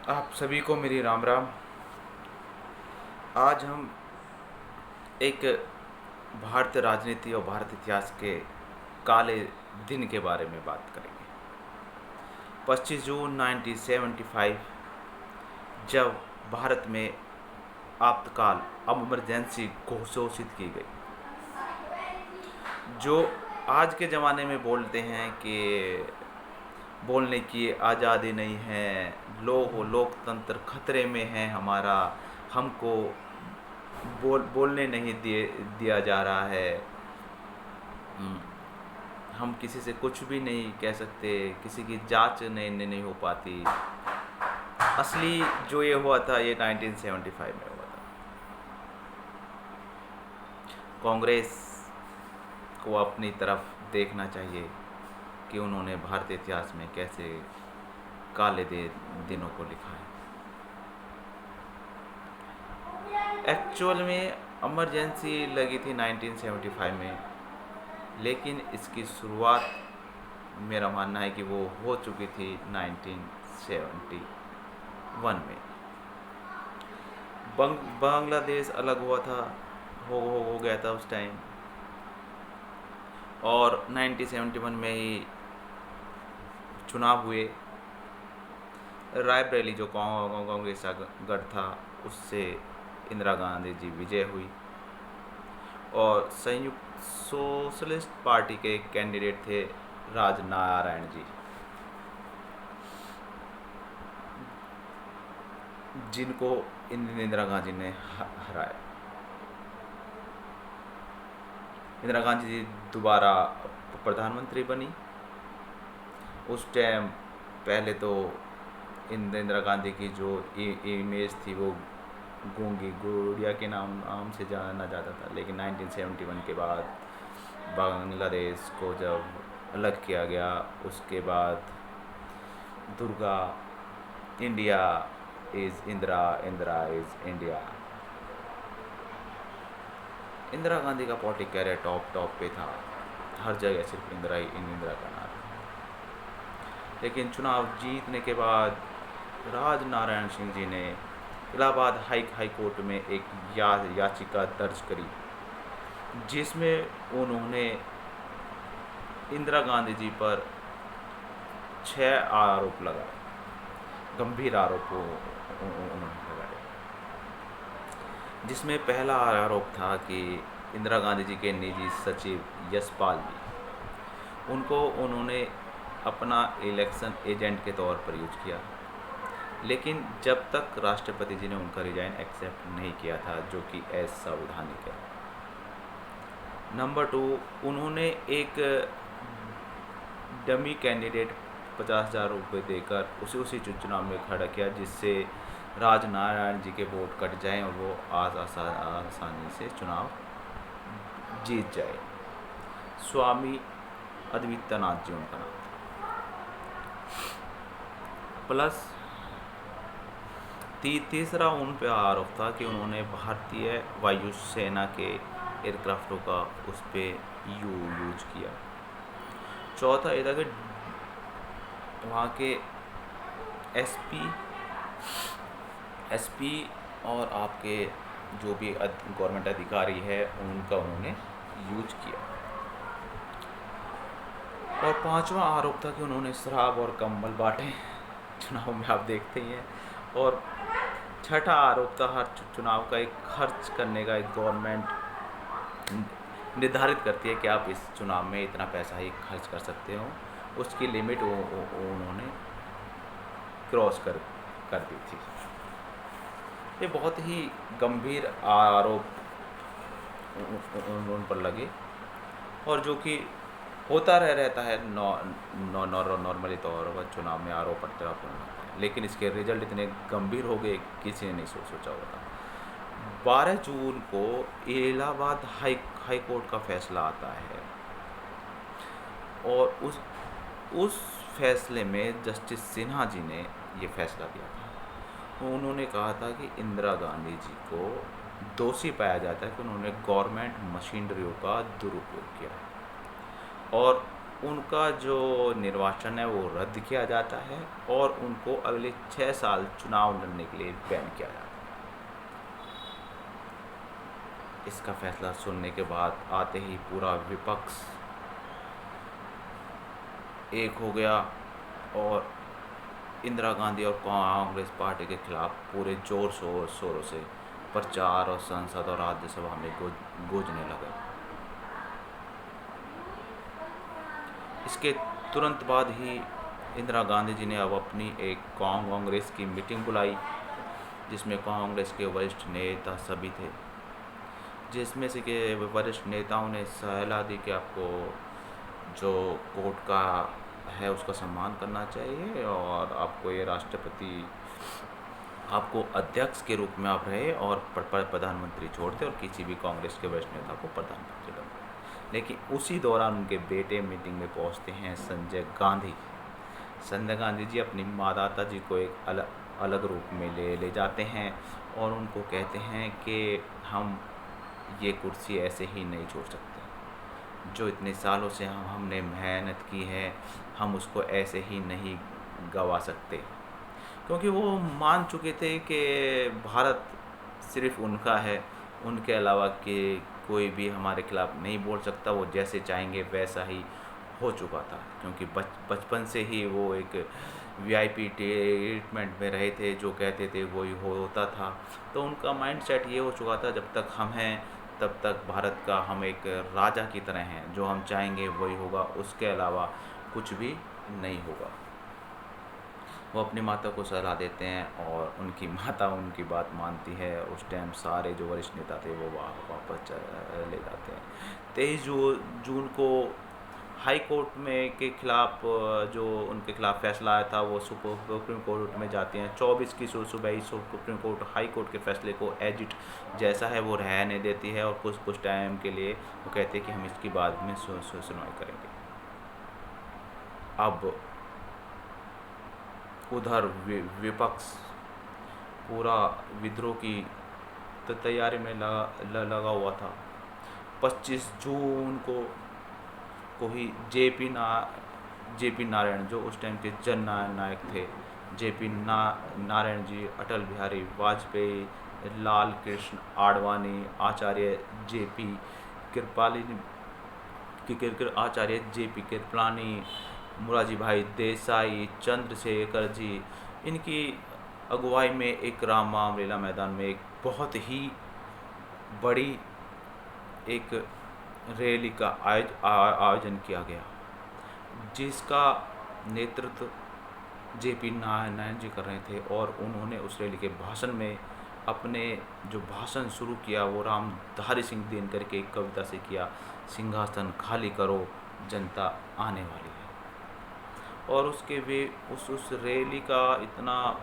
आप सभी को मेरी राम राम। आज हम एक भारतीय राजनीति और भारतीय इतिहास के काले दिन के बारे में बात करेंगे। 25 जून 1975 जब भारत में आपातकाल इमरजेंसी घोषित की गई। जो आज के ज़माने में बोलते हैं कि बोलने की आज़ादी नहीं है, लोकतंत्र खतरे में है हमारा, हमको बोलने नहीं दिया जा रहा है, हम किसी से कुछ भी नहीं कह सकते, किसी की जांच नहीं हो पाती। असली जो ये हुआ था ये 1975 में हुआ था। कांग्रेस को अपनी तरफ देखना चाहिए कि उन्होंने भारतीय इतिहास में कैसे काले दिनों को लिखा है। एक्चुअल में इमरजेंसी लगी थी 1975 में, लेकिन इसकी शुरुआत मेरा मानना है कि वो हो चुकी थी 1971 में। बांग्लादेश अलग हुआ था, हो गया था उस टाइम, और 1971 में ही चुनाव हुए। रायबरेली जो कांग्रेस का गढ़ था उससे इंदिरा गांधी जी विजय हुई, और संयुक्त सोशलिस्ट पार्टी के कैंडिडेट थे राजनारायण जी, जिनको इंदिरा गांधी ने हराया। इंदिरा गांधी जी दोबारा प्रधानमंत्री बनी। उस टाइम पहले तो इंदिरा गांधी की जो इमेज थी वो गूंगी गुड़िया के नाम से जाना जाता था, लेकिन 1971 के बाद बांग्लादेश को जब अलग किया गया, उसके बाद Durga, India is Indira, Indira is India. Indira Gandhi का पॉलिटिक कैरियर टॉप पे था, हर जगह सिर्फ इंदिरा का नाम। लेकिन चुनाव जीतने के बाद राजनारायण सिंह जी ने इलाहाबाद हाई कोर्ट में एक याचिका दर्ज करी, जिसमें उन्होंने इंदिरा गांधी जी पर 6 आरोप लगाए, गंभीर आरोप उन्होंने लगाए। जिसमें पहला आरोप था कि इंदिरा गांधी जी के निजी सचिव यशपाल जी, उनको उन्होंने अपना इलेक्शन एजेंट के तौर पर यूज किया, लेकिन जब तक राष्ट्रपति जी ने उनका रिजाइन एक्सेप्ट नहीं किया था, जो कि असंवैधानिक है। नंबर 2, उन्होंने एक डमी कैंडिडेट 50,000 रुपये देकर उसी चुनाव में खड़ा किया, जिससे राजनारायण जी के वोट कट जाएं और वो आसानी से चुनाव जीत जाए। स्वामी अद्वैतनाथ जी उनका नाम था। प्लस तीसरा उन पे आरोप था कि उन्होंने भारतीय वायुसेना के एयरक्राफ्टों का उस पर यूज किया। चौथा ये था कि वहाँ के एसपी और आपके जो भी गवर्नमेंट अधिकारी है उनका उन्होंने यूज किया। और पांचवा आरोप था कि उन्होंने शराब और कंबल बांटे, चुनाव में आप देखते ही हैं। और छठा आरोप था हर चुनाव का एक खर्च करने का, एक गवर्नमेंट निर्धारित करती है कि आप इस चुनाव में इतना पैसा ही खर्च कर सकते हो, उसकी लिमिट उन्होंने क्रॉस कर दी थी। ये बहुत ही गंभीर आरोप उन पर लगे, और जो कि होता रहता है नॉर्मली तौर पर चुनाव में आरोप प्रत्यारोप होता है, लेकिन इसके रिजल्ट इतने गंभीर हो गए किसी ने नहीं सोचा होता। 12 जून को इलाहाबाद हाई कोर्ट का फैसला आता है, और उस फैसले में जस्टिस सिन्हा जी ने ये फैसला दिया था। उन्होंने कहा था कि इंदिरा गांधी जी को दोषी पाया जाता है कि उन्होंने गवर्नमेंट मशीनरियों का दुरुपयोग किया, और उनका जो निर्वाचन है वो रद्द किया जाता है और उनको अगले 6 साल चुनाव लड़ने के लिए बैन किया जाता है। इसका फैसला सुनने के बाद आते ही पूरा विपक्ष एक हो गया और इंदिरा गांधी और कांग्रेस पार्टी के खिलाफ पूरे जोर शोरों से प्रचार और संसद और राज्यसभा में गूंजने लगा। इसके तुरंत बाद ही इंदिरा गांधी जी ने अब अपनी एक कांग्रेस की मीटिंग बुलाई, जिसमें कांग्रेस के वरिष्ठ नेता सभी थे, जिसमें से के वरिष्ठ नेताओं ने सलाह दी कि आपको जो कोर्ट का है उसका सम्मान करना चाहिए और आपको ये राष्ट्रपति आपको अध्यक्ष के रूप में आप रहे और प्रधानमंत्री छोड़ दे और किसी भी कांग्रेस के वरिष्ठ नेता को प्रधानमंत्री बनाए। लेकिन उसी दौरान उनके बेटे मीटिंग में पहुंचते हैं संजय गांधी। संजय गांधी जी अपनी माता जी को एक अलग रूप में ले जाते हैं और उनको कहते हैं कि हम ये कुर्सी ऐसे ही नहीं छोड़ सकते, जो इतने सालों से हमने मेहनत की है हम उसको ऐसे ही नहीं गवा सकते। क्योंकि वो मान चुके थे कि भारत सिर्फ उनका है, उनके अलावा कि कोई भी हमारे खिलाफ नहीं बोल सकता, वो जैसे चाहेंगे वैसा ही हो चुका था। क्योंकि बचपन से ही वो एक वीआईपी ट्रीटमेंट में रहे थे, जो कहते थे वही होता था। तो उनका माइंडसेट ये हो चुका था जब तक हम हैं तब तक भारत का हम एक राजा की तरह हैं, जो हम चाहेंगे वही होगा, उसके अलावा कुछ भी नहीं होगा। वो अपनी माता को सलाह देते हैं और उनकी माता उनकी बात मानती है। उस टाइम सारे जो वरिष्ठ नेता थे वो वापस ले जाते हैं। 23 जून को हाई कोर्ट में के खिलाफ जो उनके खिलाफ फैसला आया था वो सुप्रीम कोर्ट में जाते हैं। 24 की सुबह ही सुप्रीम कोर्ट हाई कोर्ट के फैसले को एज इट जैसा है वो रहने देती है और कुछ टाइम के लिए वो कहते हैं कि हम इसकी बाद में सुनवाई करेंगे। अब उधर विपक्ष पूरा विद्रोह की तैयारी में लगा हुआ था। 25 जून को ही जेपी नारायण, जो उस टाइम के जन नायक थे, जेपी नारायण जी, अटल बिहारी वाजपेयी, लाल कृष्ण आडवाणी, आचार्य जेपी कृपलानी, मोरारजी भाई देसाई, चंद्रशेखर जी, इनकी अगुवाई में एक रामलीला मैदान में एक बहुत ही बड़ी एक रैली का आयोजन किया गया, जिसका नेतृत्व जेपी नारायण जी कर रहे थे। और उन्होंने उस रैली के भाषण में अपने जो भाषण शुरू किया वो रामधारी सिंह दिनकर के एक कविता से किया, सिंहासन खाली करो जनता आने वाली है। और उसके वे उस रैली का इतना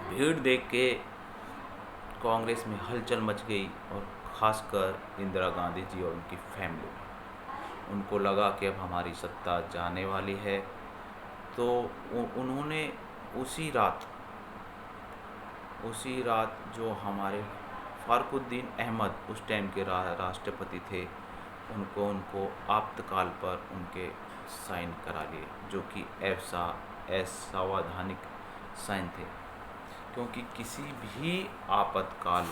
भीड़ देख के कांग्रेस में हलचल मच गई और ख़ासकर इंदिरा गांधी जी और उनकी फैमिली में उनको लगा कि अब हमारी सत्ता जाने वाली है। तो उन्होंने उसी रात जो हमारे फारुकुद्दीन अहमद उस टाइम के राष्ट्रपति थे, उनको आपातकाल पर उनके साइन करा लिए, जो कि असंवैधानिक साइन थे। क्योंकि किसी भी आपातकाल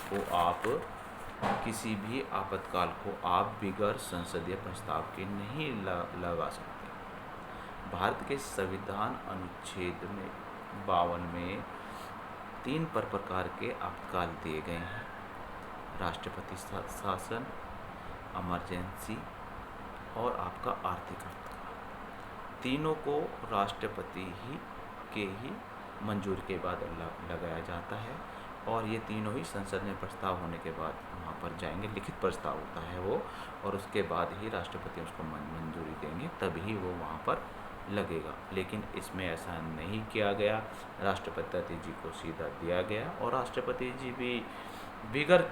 को आप बगैर संसदीय प्रस्ताव के नहीं लगा सकते। भारत के संविधान अनुच्छेद में 52 में 3 प्रकार के आपातकाल दिए गए हैं: राष्ट्रपति शासन, इमरजेंसी और आपका आर्थिक आपातकाल। तीनों को राष्ट्रपति के मंजूरी के बाद लगाया जाता है और ये तीनों ही संसद में प्रस्ताव होने के बाद वहाँ पर जाएंगे। लिखित प्रस्ताव होता है वो, और उसके बाद ही राष्ट्रपति उसको मंजूरी देंगे, तभी वो वहाँ पर लगेगा। लेकिन इसमें ऐसा नहीं किया गया, राष्ट्रपति जी को सीधा दिया गया और राष्ट्रपति जी भी बगैर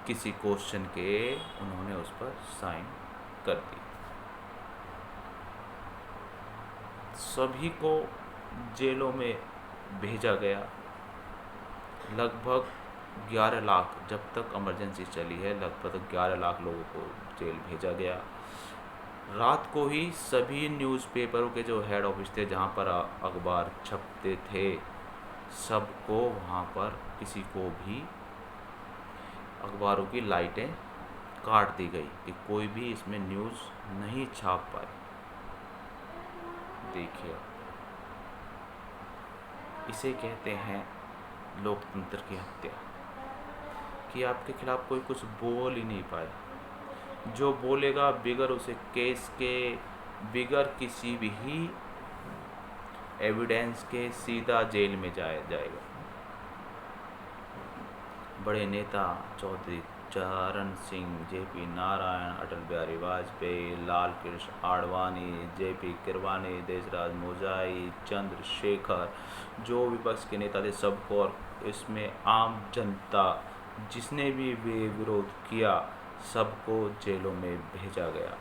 किसी क्वेश्चन के उन्होंने उस पर साइन कर दी। सभी को जेलों में भेजा गया। लगभग 11 लाख, जब तक इमरजेंसी चली है, लगभग 11 लाख लोगों को जेल भेजा गया। रात को ही सभी न्यूज़पेपरों के जो हेड ऑफिस थे, जहाँ पर अखबार छपते थे, सबको वहाँ पर किसी को भी अखबारों की लाइटें काट दी गई कि कोई भी इसमें न्यूज़ नहीं छाप पाए। देखिए, इसे कहते हैं लोकतंत्र की हत्या, कि आपके खिलाफ कोई कुछ बोल ही नहीं पाए। जो बोलेगा बिगर उसे केस के, बिगर किसी भी एविडेंस के सीधा जेल में जाएगा। बड़े नेता चौधरी चरण सिंह, जेपी नारायण, अटल बिहारी वाजपेयी, लाल कृष्ण आडवाणी, जेपी किरवानी, देशराज मोजाई, चंद्रशेखर, जो विपक्ष के नेता थे सबको, और इसमें आम जनता जिसने भी विरोध किया सबको जेलों में भेजा गया।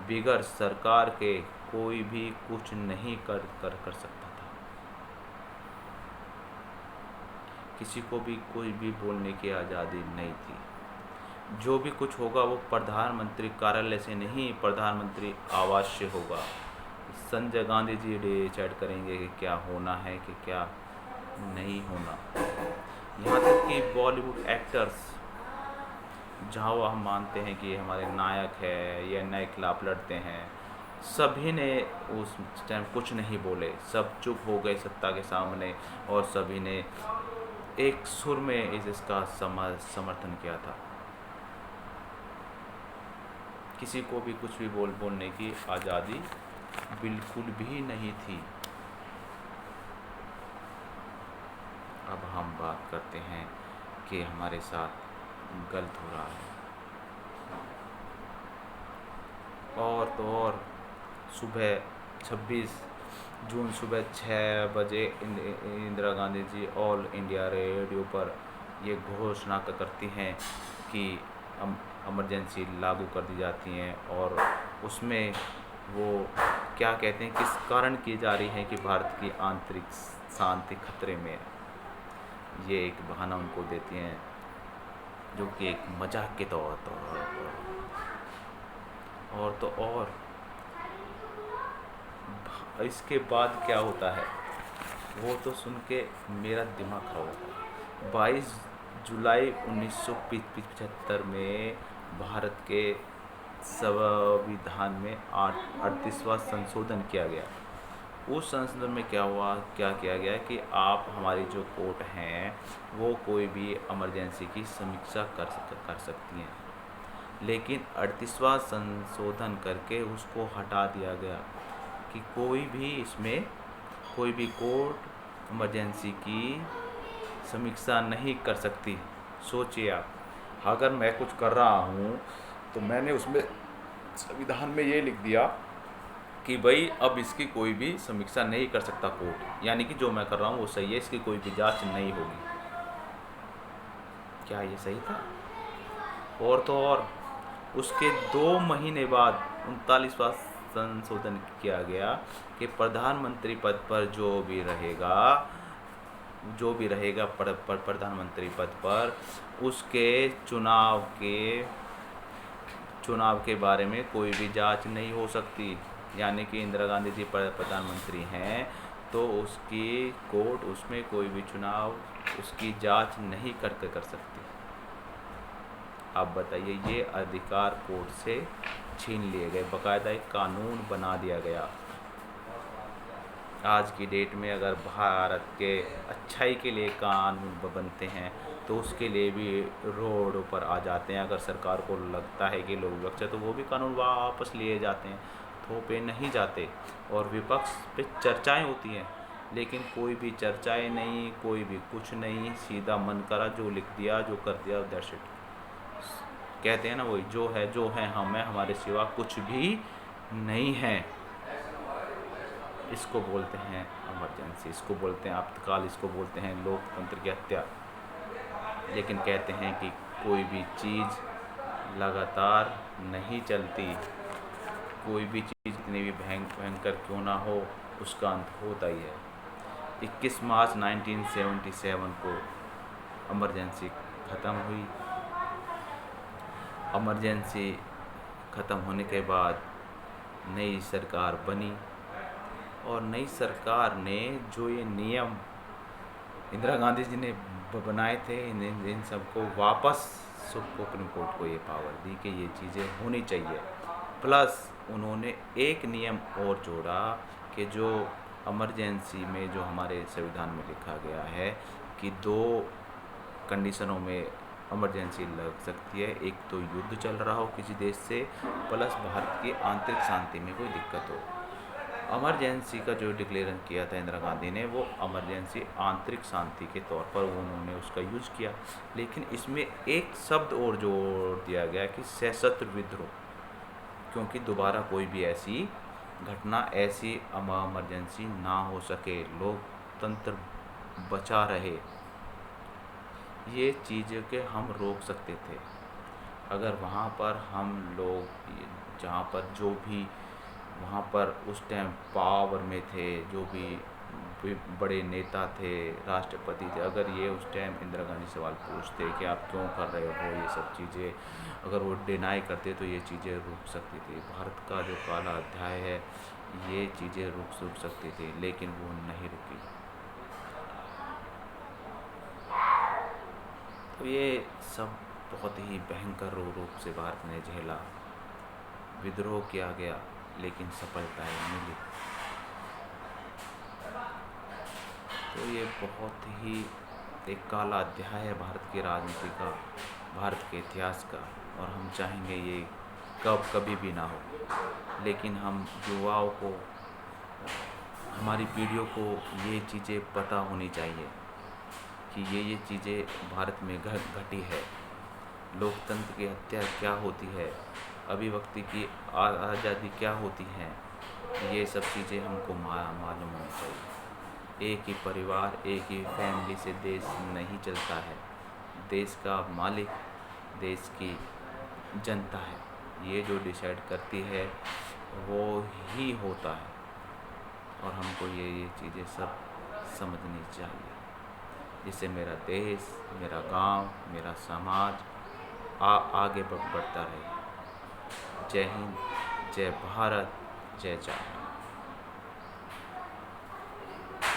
बिगर सरकार के कोई भी कुछ नहीं कर सकता था। किसी को भी कोई भी बोलने की आज़ादी नहीं थी। जो भी कुछ होगा वो प्रधानमंत्री कार्यालय से नहीं, प्रधानमंत्री आवास से होगा। संजय गांधी जी डिसाइड करेंगे कि क्या होना है कि क्या नहीं होना। यहाँ तक कि बॉलीवुड एक्टर्स, जहाँ वो हम मानते हैं कि हमारे नायक है या नए खिलाफ लड़ते हैं, सभी ने उस टाइम कुछ नहीं बोले, सब चुप हो गए सत्ता के सामने, और सभी ने एक सुर में इसका समर्थन किया था। किसी को भी कुछ भी बोलने की आज़ादी बिल्कुल भी नहीं थी। अब हम बात करते हैं कि हमारे साथ गलत हो रहा है। और तो और सुबह 26 जून सुबह 6 बजे Indira Gandhi ji all India radio पर ये घोषणा करती हैं कि इमरजेंसी लागू कर दी जाती हैं, और उसमें वो क्या कहते हैं, किस कारण की जा रही है कि भारत की आंतरिक शांति खतरे में है। ये एक बहाना उनको देती हैं, जो कि एक मजाक के तौर पर। और तो और इसके बाद क्या होता है वो तो सुन के मेरा दिमाग खराब होता है। 22 जुलाई 1975 में भारत के संविधान में 38वां संशोधन किया गया। उस संशोधन में क्या किया गया कि आप हमारी जो कोर्ट हैं वो कोई भी इमरजेंसी की समीक्षा कर सकती हैं, लेकिन 38वां संशोधन करके उसको हटा दिया गया कि कोई भी कोर्ट इमरजेंसी की समीक्षा नहीं कर सकती। सोचिए आप, अगर मैं कुछ कर रहा हूँ तो मैंने उसमें संविधान में ये लिख दिया कि भाई अब इसकी कोई भी समीक्षा नहीं कर सकता कोर्ट, यानी कि जो मैं कर रहा हूँ वो सही है, इसकी कोई भी जांच नहीं होगी। क्या ये सही था? और तो और उसके 2 महीने बाद 39वां संशोधन किया गया कि प्रधानमंत्री पद पर जो भी रहेगा प्रधानमंत्री पद पर, उसके चुनाव के बारे में कोई भी जांच नहीं हो सकती। यानी कि इंदिरा गांधी जी प्रधानमंत्री हैं तो उसकी कोर्ट उसमें कोई भी चुनाव उसकी जांच नहीं कर सकती। आप बताइए, ये अधिकार कोर्ट से छीन लिए गए, बाकायदा एक कानून बना दिया गया। आज की डेट में अगर भारत के अच्छाई के लिए कानून बनते हैं तो उसके लिए भी रोड पर आ जाते हैं। अगर सरकार को लगता है कि लोग विपक्ष है तो वो भी कानून वापस लिए जाते हैं, थोपे नहीं जाते। और विपक्ष पे चर्चाएं होती हैं, लेकिन कोई भी चर्चाएं नहीं, कोई भी कुछ नहीं, सीधा मन करा जो लिख दिया, जो कर दिया, दैट्स इट। कहते हैं ना वही, जो है हम हैं, हमारे सिवा कुछ भी नहीं है। इसको बोलते हैं इमरजेंसी, इसको बोलते हैं आपातकाल, इसको बोलते हैं लोकतंत्र की हत्या। लेकिन कहते हैं कि कोई भी चीज़ लगातार नहीं चलती, कोई भी चीज़ इतनी भी भयंकर क्यों ना हो, उसका अंत होता ही है। 21 मार्च 1977 को इमरजेंसी ख़त्म हुई। इमरजेंसी ख़त्म होने के बाद नई सरकार बनी और नई सरकार ने जो ये नियम इंदिरा गांधी जी ने बनाए थे इन सबको वापस सुप्रीम कोर्ट को ये पावर दी कि ये चीज़ें होनी चाहिए। प्लस उन्होंने एक नियम और जोड़ा कि जो इमरजेंसी में जो हमारे संविधान में लिखा गया है कि 2 कंडीशनों में इमरजेंसी लग सकती है, एक तो युद्ध चल रहा हो किसी देश से, प्लस भारत की आंतरिक शांति में कोई दिक्कत हो। इमरजेंसी का जो डिक्लेरेशन किया था इंदिरा गांधी ने, वो इमरजेंसी आंतरिक शांति के तौर पर उन्होंने उसका यूज किया। लेकिन इसमें एक शब्द और जोड़ दिया गया कि सशस्त्र विद्रोह, क्योंकि दोबारा कोई भी ऐसी घटना, ऐसी इमरजेंसी ना हो सके, लोकतंत्र बचा रहे। ये चीज़ें के हम रोक सकते थे अगर वहाँ पर हम लोग, जहाँ पर जो भी वहाँ पर उस टाइम पावर में थे, जो भी बड़े नेता थे, राष्ट्रपति थे, अगर ये उस टाइम इंदिरा गांधी सवाल पूछते कि आप क्यों कर रहे हो ये सब चीज़ें, अगर वो डिनाई करते तो ये चीज़ें रुक सकती थी। भारत का जो काला अध्याय है, ये चीज़ें रुक सकती थी, लेकिन वो नहीं रुकी। तो ये सब बहुत ही भयंकर रूप से भारत ने झेला, विद्रोह किया गया लेकिन सफलताएं मिली। तो ये बहुत ही एक काला अध्याय है भारत की राजनीति का, भारत के इतिहास का, और हम चाहेंगे ये कभी भी ना हो। लेकिन हम युवाओं को, हमारी पीढ़ियों को ये चीज़ें पता होनी चाहिए कि ये चीज़ें भारत में घटी है, लोकतंत्र की हत्या क्या होती है, अभिव्यक्ति की आज़ादी क्या होती है, ये सब चीज़ें हमको मालूम होनी चाहिए। एक ही परिवार, एक ही फैमिली से देश नहीं चलता है। देश का मालिक देश की जनता है, ये जो डिसाइड करती है वो ही होता है, और हमको ये चीज़ें सब समझनी चाहिए, जिससे मेरा देश, मेरा गांव, मेरा समाज आगे बढ़ता रहे। जय हिंद, जय भारत, जय जवान।